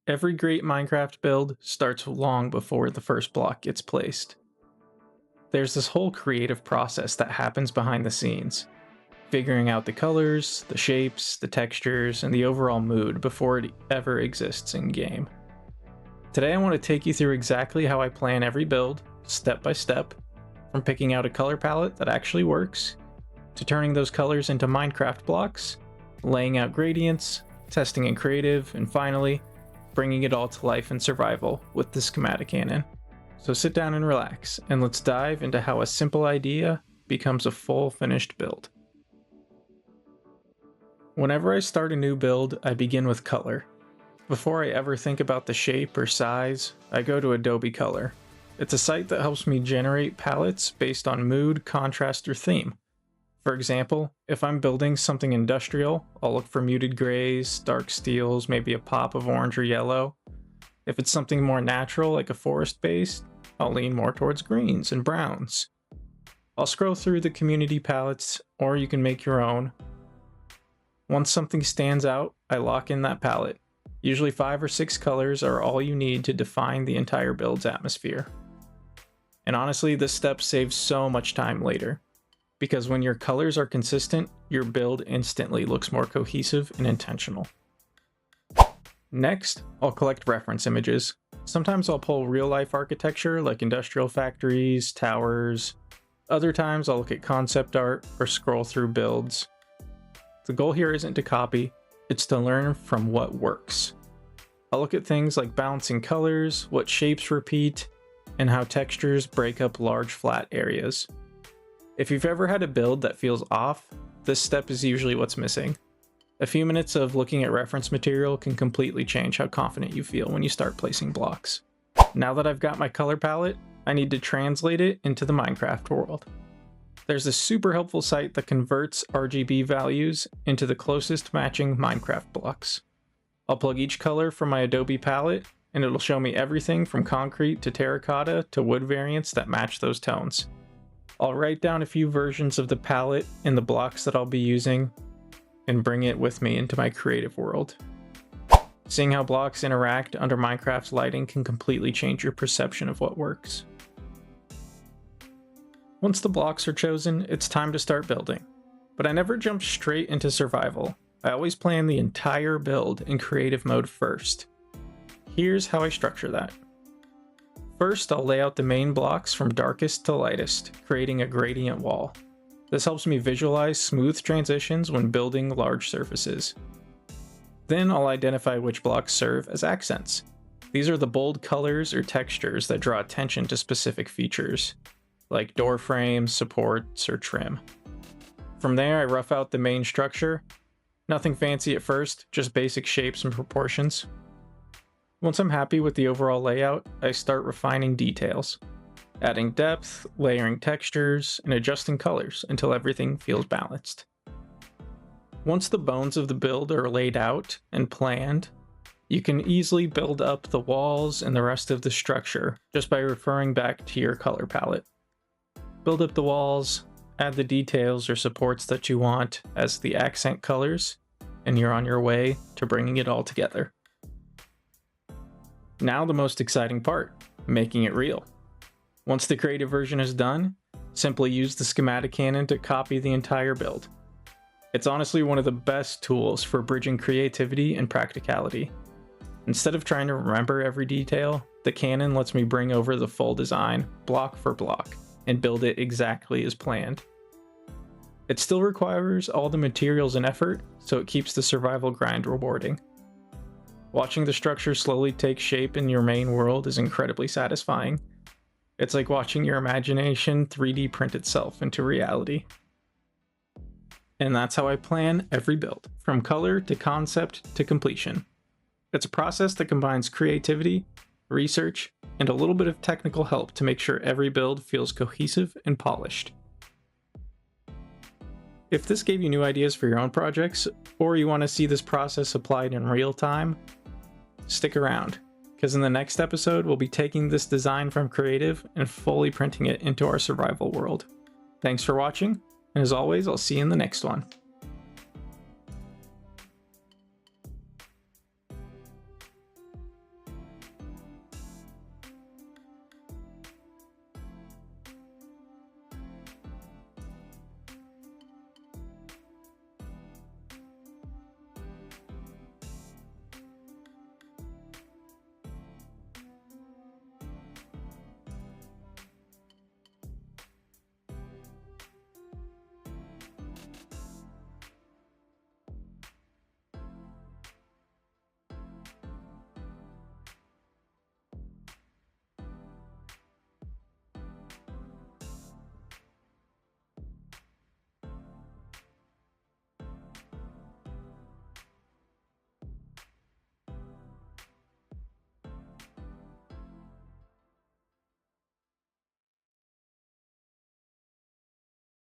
Every great Minecraft build starts long before the first block gets placed. There's this whole creative process that happens behind the scenes, figuring out the colors, the shapes, the textures, and the overall mood before it ever exists in game. Today I want to take you through exactly how I plan every build, step by step, from picking out a color palette that actually works, to turning those colors into Minecraft blocks, laying out gradients, testing in creative, and finally, bringing it all to life in survival with the schematic cannon. So sit down and relax, and let's dive into how a simple idea becomes a full finished build. Whenever I start a new build, I begin with color. Before I ever think about the shape or size, I go to Adobe Color. It's a site that helps me generate palettes based on mood, contrast, or theme. For example, if I'm building something industrial, I'll look for muted grays, dark steels, maybe a pop of orange or yellow. If it's something more natural, like a forest base, I'll lean more towards greens and browns. I'll scroll through the community palettes, or you can make your own. Once something stands out, I lock in that palette. Usually 5 or 6 colors are all you need to define the entire build's atmosphere. And honestly, this step saves so much time later, because when your colors are consistent, your build instantly looks more cohesive and intentional. Next, I'll collect reference images. Sometimes I'll pull real-life architecture like industrial factories, towers. Other times I'll look at concept art or scroll through builds. The goal here isn't to copy, it's to learn from what works. I'll look at things like balancing colors, what shapes repeat, and how textures break up large flat areas. If you've ever had a build that feels off, this step is usually what's missing. A few minutes of looking at reference material can completely change how confident you feel when you start placing blocks. Now that I've got my color palette, I need to translate it into the Minecraft world. There's a super helpful site that converts RGB values into the closest matching Minecraft blocks. I'll plug each color from my Adobe palette, and it'll show me everything from concrete to terracotta to wood variants that match those tones. I'll write down a few versions of the palette and the blocks that I'll be using, and bring it with me into my creative world. Seeing how blocks interact under Minecraft's lighting can completely change your perception of what works. Once the blocks are chosen, it's time to start building. But I never jump straight into survival. I always plan the entire build in creative mode first. Here's how I structure that. First, I'll lay out the main blocks from darkest to lightest, creating a gradient wall. This helps me visualize smooth transitions when building large surfaces. Then I'll identify which blocks serve as accents. These are the bold colors or textures that draw attention to specific features, like door frames, supports, or trim. From there, I rough out the main structure. Nothing fancy at first, just basic shapes and proportions. Once I'm happy with the overall layout, I start refining details, adding depth, layering textures, and adjusting colors until everything feels balanced. Once the bones of the build are laid out and planned, you can easily build up the walls and the rest of the structure just by referring back to your color palette. Build up the walls, add the details or supports that you want as the accent colors, and you're on your way to bringing it all together. Now the most exciting part, making it real. Once the creative version is done, simply use the schematic cannon to copy the entire build. It's honestly one of the best tools for bridging creativity and practicality. Instead of trying to remember every detail, the cannon lets me bring over the full design, block for block, and build it exactly as planned. It still requires all the materials and effort, so it keeps the survival grind rewarding. Watching the structure slowly take shape in your main world is incredibly satisfying. It's like watching your imagination 3D print itself into reality. And that's how I plan every build, from color to concept to completion. It's a process that combines creativity, research, and a little bit of technical help to make sure every build feels cohesive and polished. If this gave you new ideas for your own projects, or you want to see this process applied in real time, stick around, because in the next episode we'll be taking this design from creative and fully printing it into our survival world. Thanks for watching, and as always, I'll see you in the next one.